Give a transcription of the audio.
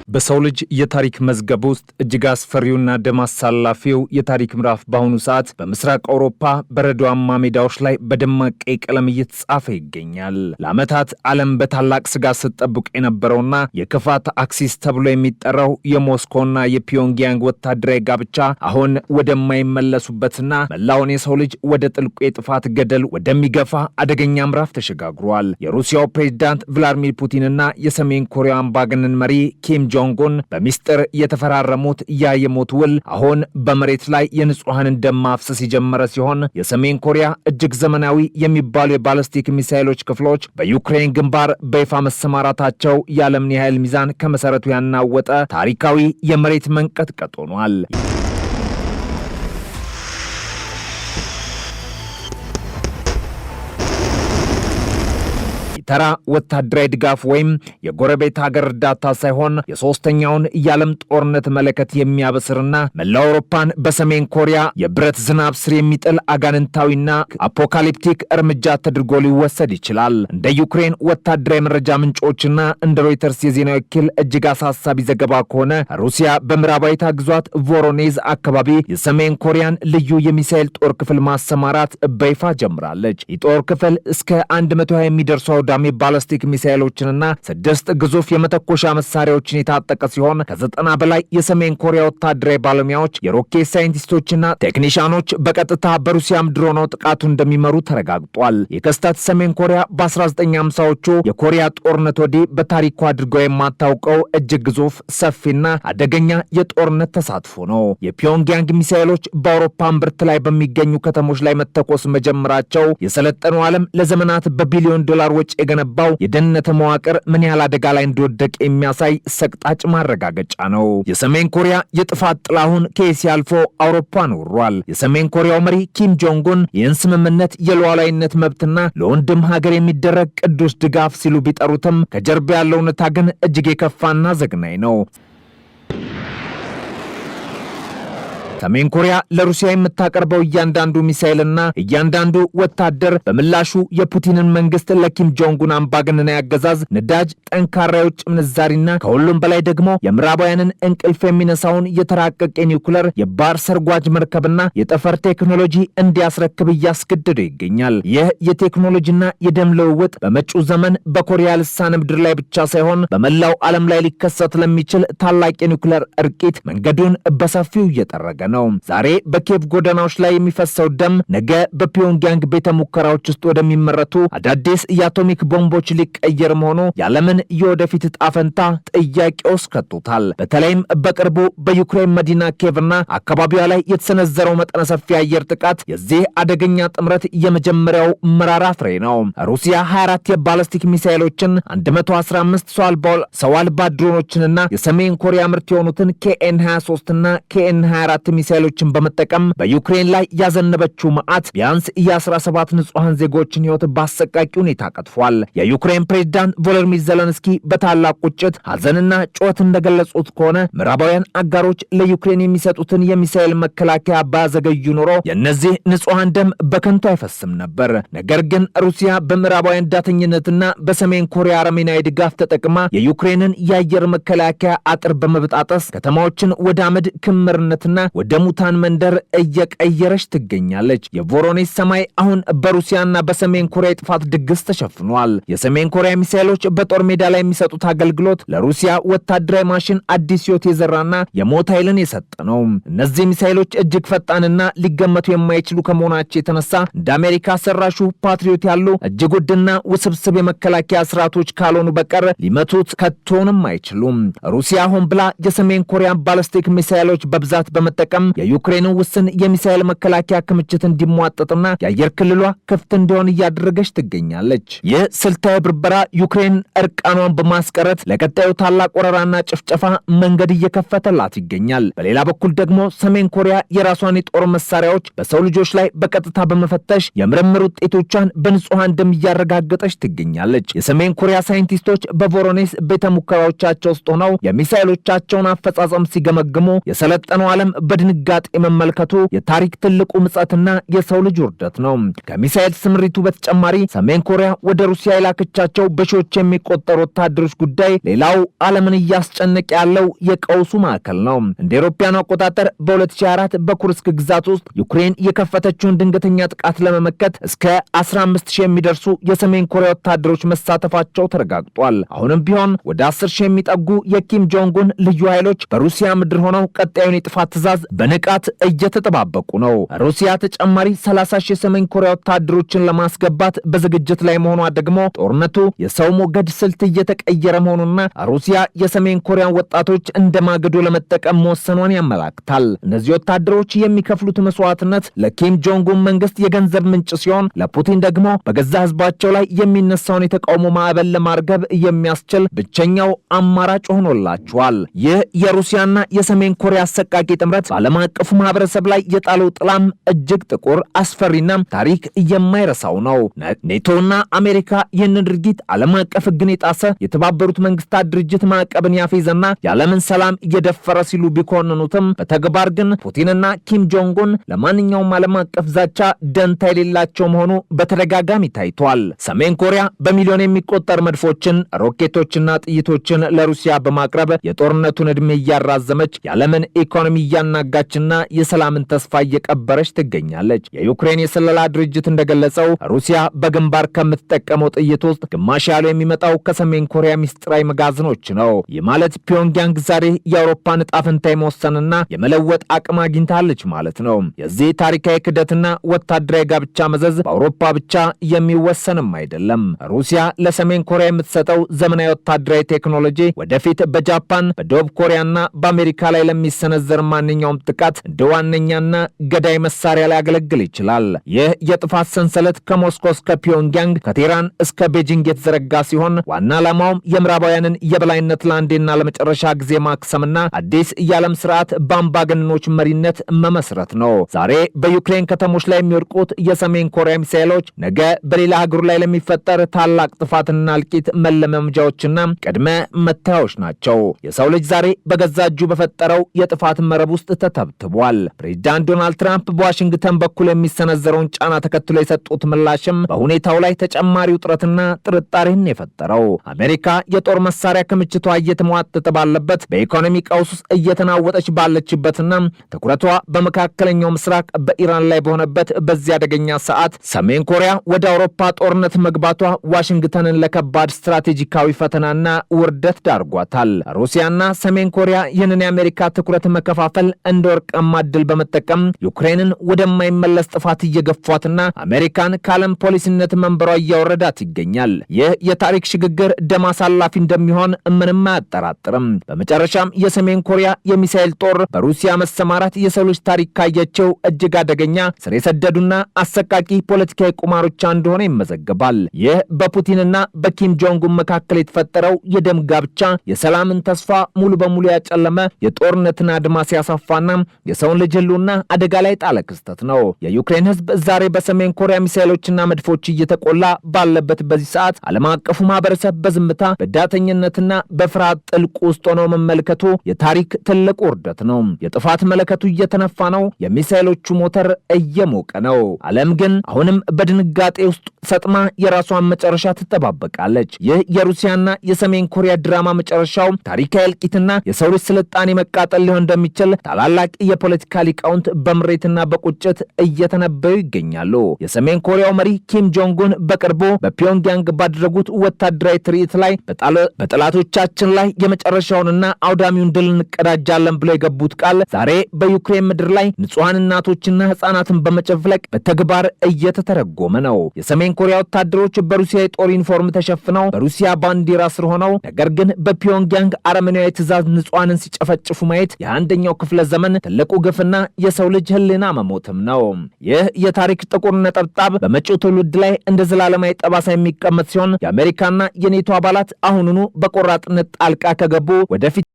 በሰው ልጅ የታሪክ መዝገብ ውስጥ እጅግ አስፈሪውና ደም አሳላፊው የታሪክ ምዕራፍ በአሁኑ ሰዓት በምስራቅ አውሮፓ በረዷማ ሜዳዎች ላይ በደማቅ ቀይ ቀለም እየተጻፈ ይገኛል። ለዓመታት ዓለም በታላቅ ስጋት ስትጠብቅ የነበረውና የክፋት አክሲስ ተብሎ የሚጠራው የሞስኮና የፒዮንግያንግ ወታደራዊ ጋብቻ አሁን ወደማይመለሱበትና መላውን የሰው ልጅ ወደ ጥልቁ የጥፋት ገደል ወደሚገፋ አደገኛ ምዕራፍ ተሸጋግሯል። የሩሲያው ፕሬዝዳንት ቭላድሚር ፑቲንና የሰሜን ኮሪያ አምባገነን መሪ ኪም ጆንጎን በሚስጥር የተፈራረሙት ያ የሞት ውል አሁን በመሬት ላይ የንጹሃንን ደም ማፍሰስ የጀመረ ሲሆን የሰሜን ኮሪያ እጅግ ዘመናዊ የሚባሉ የባሊስቲክ ሚሳኤሎች ክፍሎች በዩክሬን ግንባር በይፋ መሰማራታቸው የዓለምን የኃይል ሚዛን ከመሰረቱ ያናወጠ ታሪካዊ የመሬት መንቀጥቀጥ ሆኗል። ተራ ወታደራዊ ድጋፍ ወይም የጎረቤት ሀገር እርዳታ ሳይሆን የሶስተኛውን የዓለም ጦርነት መለከት የሚያበስርና መላው አውሮፓን በሰሜን ኮሪያ የብረት ዝናብ ስር የሚጥል አጋንንታዊና አፖካሊፕቲክ እርምጃ ተደርጎ ሊወሰድ ይችላል። እንደ ዩክሬን ወታደራዊ መረጃ ምንጮችና እንደ ሮይተርስ የዜና ወኪል እጅግ አሳሳቢ ዘገባ ከሆነ ሩሲያ በምዕራባዊት ግዛት ቮሮኔዝ አካባቢ የሰሜን ኮሪያን ልዩ የሚሳኤል ጦር ክፍል ማሰማራት በይፋ ጀምራለች። የጦር ክፍል እስከ 120 የሚደርሱ አውዳሚ ባሊስቲክ ሚሳኤሎችንና 6 ግዙፍ የመተኮሻ መሳሪያዎችን የታጠቀ ሲሆን ከ90 በላይ የሰሜን ኮሪያ ወታደራዊ ባለሙያዎች፣ የሮኬት ሳይንቲስቶችና ቴክኒሻኖች በቀጥታ በሩሲያ ምድር ሆነው ጥቃቱን እንደሚመሩ ተረጋግጧል። የክስተት ሰሜን ኮሪያ በ1950ዎቹ የኮሪያ ጦርነት ወዲህ በታሪኩ አድርገው የማታውቀው እጅግ ግዙፍ ሰፊና አደገኛ የጦርነት ተሳትፎ ነው። የፒዮንግያንግ ሚሳኤሎች በአውሮፓ እምብርት ላይ በሚገኙ ከተሞች ላይ መተኮስ መጀመራቸው የሰለጠነው ዓለም ለዘመናት በቢሊዮን ዶላር ወጪ የገነባው የደህንነት መዋቅር ምን ያህል አደጋ ላይ እንደወደቀ የሚያሳይ ሰቅጣጭ ማረጋገጫ ነው። የሰሜን ኮሪያ የጥፋት ጥላሁን ከኤስያ አልፎ አውሮፓን ወሯል። የሰሜን ኮሪያው መሪ ኪም ጆንጎን ይህን ስምምነት የሉዓላዊነት መብትና ለወንድም ሀገር የሚደረግ ቅዱስ ድጋፍ ሲሉ ቢጠሩትም ከጀርባ ያለው እውነታ ግን እጅግ የከፋና ዘግናኝ ነው። ሰሜን ኮሪያ ለሩሲያ የምታቀርበው እያንዳንዱ ሚሳኤልና እያንዳንዱ ወታደር በምላሹ የፑቲንን መንግስት ለኪም ጆንጉን አምባገነናዊ አገዛዝ ነዳጅ፣ ጠንካራ የውጭ ምንዛሪና ከሁሉም በላይ ደግሞ የምዕራባውያንን እንቅልፍ የሚነሳውን የተራቀቀ ኒውክለር የባህር ሰርጓጅ መርከብና የጠፈር ቴክኖሎጂ እንዲያስረክብ እያስገደደ ይገኛል። ይህ የቴክኖሎጂና የደም ልውውጥ በመጪው ዘመን በኮሪያ ልሳነ ምድር ላይ ብቻ ሳይሆን በመላው ዓለም ላይ ሊከሰት ለሚችል ታላቅ የኒውክለር እርቂት መንገዱን በሰፊው እየጠረገ ነው። ዛሬ በኬቭ ጎዳናዎች ላይ የሚፈሰው ደም ነገ በፒዮንግያንግ ቤተ ሙከራዎች ውስጥ ወደሚመረቱ አዳዲስ የአቶሚክ ቦምቦች ሊቀየር መሆኑ የዓለምን የወደፊት ዕጣ ፈንታ ጥያቄ ውስጥ ከቶታል። በተለይም በቅርቡ በዩክሬን መዲና ኬቭና አካባቢዋ ላይ የተሰነዘረው መጠነ ሰፊ አየር ጥቃት የዚህ አደገኛ ጥምረት የመጀመሪያው መራራ ፍሬ ነው። ሩሲያ 24 የባሊስቲክ ሚሳኤሎችን፣ 115 ሰው አልባ ድሮኖችንና የሰሜን ኮሪያ ምርት የሆኑትን KN-23 እና KN-24 ሚሳኤሎችን በመጠቀም በዩክሬን ላይ ያዘነበችው መዓት ቢያንስ የ17 ንጹሃን ዜጎችን ሕይወት በአሰቃቂ ሁኔታ ቀጥፏል። የዩክሬን ፕሬዝዳንት ቮሎዲሚር ዜሌንስኪ በታላቅ ቁጭት ሐዘንና ጩኸት እንደገለጹት ከሆነ ምዕራባውያን አጋሮች ለዩክሬን የሚሰጡትን የሚሳኤል መከላከያ ባዘገዩ ኖሮ የእነዚህ ንጹሃን ደም በከንቱ አይፈስም ነበር። ነገር ግን ሩሲያ በምዕራባውያን ዳተኝነትና በሰሜን ኮሪያ አረመኔያዊ ድጋፍ ተጠቅማ የዩክሬንን የአየር መከላከያ አጥር በመበጣጠስ ከተማዎችን ወደ አመድ ክምርነትና ወደ ሙታን መንደር እየቀየረች ትገኛለች። የቮሮኔዝ ሰማይ አሁን በሩሲያና በሰሜን ኮሪያ የጥፋት ድግስ ተሸፍኗል። የሰሜን ኮሪያ ሚሳኤሎች በጦር ሜዳ ላይ የሚሰጡት አገልግሎት ለሩሲያ ወታደራዊ ማሽን አዲስ ሕይወት የዘራና የሞት ኃይልን የሰጠ ነው። እነዚህ ሚሳኤሎች እጅግ ፈጣንና ሊገመቱ የማይችሉ ከመሆናቸው የተነሳ እንደ አሜሪካ ሰራሹ ፓትሪዮት ያሉ እጅግ ውድና ውስብስብ የመከላከያ ስርዓቶች ካልሆኑ በቀር ሊመቱት ከቶንም አይችሉም። ሩሲያ ሆን ብላ የሰሜን ኮሪያ ባሊስቲክ ሚሳኤሎች በብዛት በመጠቀም የዩክሬንን ውስን የሚሳኤል መከላከያ ክምችት እንዲሟጠጥና የአየር ክልሏ ክፍት እንዲሆን እያደረገች ትገኛለች። ይህ ስልታዊ ብርበራ ዩክሬን እርቃኗን በማስቀረት ለቀጣዩ ታላቅ ወረራና ጭፍጨፋ መንገድ እየከፈተላት ይገኛል። በሌላ በኩል ደግሞ ሰሜን ኮሪያ የራሷን የጦር መሳሪያዎች በሰው ልጆች ላይ በቀጥታ በመፈተሽ የምርምር ውጤቶቿን በንጹሃን ደም እያረጋገጠች ትገኛለች። የሰሜን ኮሪያ ሳይንቲስቶች በቮሮኔዝ ቤተ ሙከራዎቻቸው ውስጥ ሆነው የሚሳኤሎቻቸውን አፈጻጸም ሲገመግሙ የሰለጠነው ዓለም በድንጋጤ መመልከቱ የታሪክ ትልቁ ምጸትና የሰው ልጅ ውርደት ነው። ከሚሳኤል ስምሪቱ በተጨማሪ ሰሜን ኮሪያ ወደ ሩሲያ የላከቻቸው በሺዎች የሚቆጠሩ ወታደሮች ጉዳይ ሌላው ዓለምን እያስጨነቀ ያለው የቀውሱ ማዕከል ነው። እንደ አውሮፓውያን አቆጣጠር በ2004 በኩርስክ ግዛት ውስጥ ዩክሬን የከፈተችውን ድንገተኛ ጥቃት ለመመከት እስከ 15000 የሚደርሱ የሰሜን ኮሪያ ወታደሮች መሳተፋቸው ተረጋግጧል። አሁንም ቢሆን ወደ 10000 የሚጠጉ የኪም ጆንጉን ልዩ ኃይሎች በሩሲያ ምድር ሆነው ቀጣዩን የጥፋት ትዕዛዝ በንቃት እየተጠባበቁ ነው። ሩሲያ ተጨማሪ 30000 የሰሜን ኮሪያ ወታደሮችን ለማስገባት በዝግጅት ላይ መሆኗ ደግሞ ጦርነቱ የሰው ሞገድ ስልት እየተቀየረ መሆኑና ሩሲያ የሰሜን ኮሪያን ወጣቶች እንደ ማገዶ ለመጠቀም መወሰኗን ያመላክታል። እነዚህ ወታደሮች የሚከፍሉት መስዋዕትነት ለኪም ጆንጉን መንግስት የገንዘብ ምንጭ ሲሆን፣ ለፑቲን ደግሞ በገዛ ህዝባቸው ላይ የሚነሳውን የተቃውሞ ማዕበል ለማርገብ የሚያስችል ብቸኛው አማራጭ ሆኖላቸዋል። ይህ የሩሲያና የሰሜን ኮሪያ አሰቃቂ ጥምረት በዓለም አቀፉ ማህበረሰብ ላይ የጣለው ጥላም እጅግ ጥቁር፣ አስፈሪና ታሪክ የማይረሳው ነው። ኔቶና አሜሪካ ይህንን ድርጊት ዓለም አቀፍ ህግን የጣሰ የተባበሩት መንግስታት ድርጅት ማዕቀብን ያፌዘና የዓለምን ሰላም እየደፈረ ሲሉ ቢኮንኑትም በተግባር ግን ፑቲንና ኪም ጆንጉን ለማንኛውም ዓለም አቀፍ ዛቻ ደንታ የሌላቸው መሆኑ በተደጋጋሚ ታይቷል። ሰሜን ኮሪያ በሚሊዮን የሚቆጠር መድፎችን፣ ሮኬቶችና ጥይቶችን ለሩሲያ በማቅረብ የጦርነቱን ዕድሜ እያራዘመች የዓለምን ኢኮኖሚ እያናጋችና የሰላምን ተስፋ እየቀበረች ትገኛለች። የዩክሬን የስለላ ድርጅት እንደገለጸው ሩሲያ በግንባር ከምትጠቀመው ጥይት ውስጥ ግማሽ ያለው የሚመጣው ከሰሜን ኮሪያ ሚስጥራዊ መጋዘኖች ነው። ይህ ማለት ፒዮንግያንግ ዛሬ የአውሮፓን ዕጣ ፈንታ የመወሰንና የመለወጥ አቅም አግኝታለች ማለት ነው። የዚህ ታሪካዊ ክደትና ወታደራዊ ጋብቻ መዘዝ በአውሮፓ ብቻ የሚወሰንም አይደለም። ሩሲያ ለሰሜን ኮሪያ የምትሰጠው ዘመናዊ ወታደራዊ ቴክኖሎጂ ወደፊት በጃፓን በደቡብ ኮሪያና በአሜሪካ ላይ ለሚሰነዘር ማንኛውም ጥቃት እንደ ዋነኛና ገዳይ መሳሪያ ላይ ያገለግል ይችላል። ይህ የጥፋት ሰንሰለት ከሞስኮ እስከ ፒዮንግያንግ ከቴህራን እስከ ቤጂንግ የተዘረጋ ሲሆን ዋና ዓላማውም የምዕራባውያንን የበላይነት ለአንዴና ለመጨረሻ ጊዜ ማክሰምና አዲስ የዓለም ስርዓት በአምባገነኖች መሪነት መመስረት ነው። ዛሬ በዩክሬን ከተሞች ላይ የሚወድቁት የሰሜን ኮሪያ ሚሳኤሎች ነገ በሌላ ሀገሩ ላይ ለሚፈጠር ታላቅ ጥፋትና እልቂት መለማመጃዎችና ቅድመ መታያዎች ናቸው። የሰው ልጅ ዛሬ በገዛ እጁ በፈጠረው የጥፋት መረብ ውስጥ ተተብትቧል። ፕሬዚዳንት ዶናልድ ትራምፕ በዋሽንግተን በኩል የሚሰነዘረውን ጫና ተከትሎ የሰጡት ምላሽም በሁኔታው ላይ ተጨማሪ ውጥረትና ጥርጣሬን የፈጠረው። አሜሪካ የጦር መሳሪያ ክምችቷ እየተሟጠጠ ባለበት፣ በኢኮኖሚ ቀውስ ውስጥ እየተናወጠች ባለችበትና ትኩረቷ በመካከለኛው ምስራቅ በኢራን ላይ በሆነበት በዚህ አደገኛ ሰዓት ሰሜን ኮሪያ ወደ አውሮፓ ጦርነት መግባቷ ዋሽንግተንን ለከባድ ስትራቴጂካዊ ፈተናና ውርደት ዳርጓታል። ሩሲያና ሰሜን ኮሪያ ይህንን የአሜሪካ ትኩረት መከፋፈል እንደ ወርቃማ ዕድል በመጠቀም ዩክሬንን ወደማይመለስ ጥፋት እየገፏትና አሜሪካን ከዓለም ፖሊሲነት መንበሯ እያወረዳት ይገኛል። ይህ የታሪክ ሽግግር ደም አሳላፊ እንደሚሆን ምንም አያጠራጥርም። በመጨረሻም የሰሜን ኮሪያ የሚሳኤል ጦር በሩሲያ መሰማራት የሰው ልጅ ታሪክ ካየቸው እጅግ አደገኛ ስር የሰደዱና አሰቃቂ ፖለቲካዊ ቁማሮች እንደሆነ ይመዘገባል። ይህ በፑቲንና በኪም ጆንጉን መካከል የተፈጠረው የደም ጋብቻ የሰላምን ተስፋ ሙሉ በሙሉ ያጨለመ፣ የጦርነትን አድማስ ያሰፋና የሰውን ልጅ ህልውና አደጋ ላይ ጣለ ክስተት ነው። የዩክሬን ህዝብ ዛሬ በሰሜን ኮሪያ ሚሳኤሎችና መድፎች እየተቆላ ባለበት በዚህ ሰዓት ዓለም አቀፉ ማህበረሰብ በዝምታ በዳተኝነትና በፍርሃት ጥልቅ ውስጥ ሆኖ መመልከቱ የታሪክ ትልቅ ውርደት ነው። የጥፋት መለከቱ እየተነፋ ነው። የሚሳኤሎቹ ሞተር እየሞቀ ነው። ዓለም ግን አሁንም በድንጋጤ ውስጥ ሰጥማ የራሷን መጨረሻ ትጠባበቃለች። ይህ የሩሲያና የሰሜን ኮሪያ ድራማ መጨረሻው ታሪካዊ እልቂትና የሰው ልጅ ስልጣኔ መቃጠል ሊሆን እንደሚችል ታላላቅ የፖለቲካ ሊቃውንት በምሬትና በቁጭት እየተነበዩ ይገኛሉ። የሰሜን ኮሪያው መሪ ኪም ጆንጉን በቅርቡ በፒዮንግያንግ ባደረጉት ወታደራዊ ትርኢት ላይ በጠላቶቻችን ላይ የመጨረሻውንና አውዳሚውን ድል እንቀዳጃለን ብለው የገቡት ቃል ዛሬ በዩክሬን ምድር ላይ ንጹሐን እናቶችና ህጻናትን በመጨፍለቅ በተግባር እየተተረጎመ ነው። የሰሜን ኮሪያ ወታደሮች በሩሲያ የጦር ዩኒፎርም ተሸፍነው በሩሲያ ባንዲራ ስር ሆነው ነገር ግን በፒዮንግያንግ አረመኔያዊ ትዕዛዝ ንጹሐንን ሲጨፈጭፉ ማየት የአንደኛው ክፍለ ዘመን ትልቁ ግፍና የሰው ልጅ ህሊና መሞትም ነው። ይህ የታሪክ ጥቁር ነጠብጣብ በመጪው ትውልድ ላይ እንደ ዘላለማዊ ጠባሳ የሚቀመጥ ሲሆን የአሜሪካና የኔቶ አባላት አሁኑኑ በቆራጥነት ጣልቃ ከገቡ ወደፊት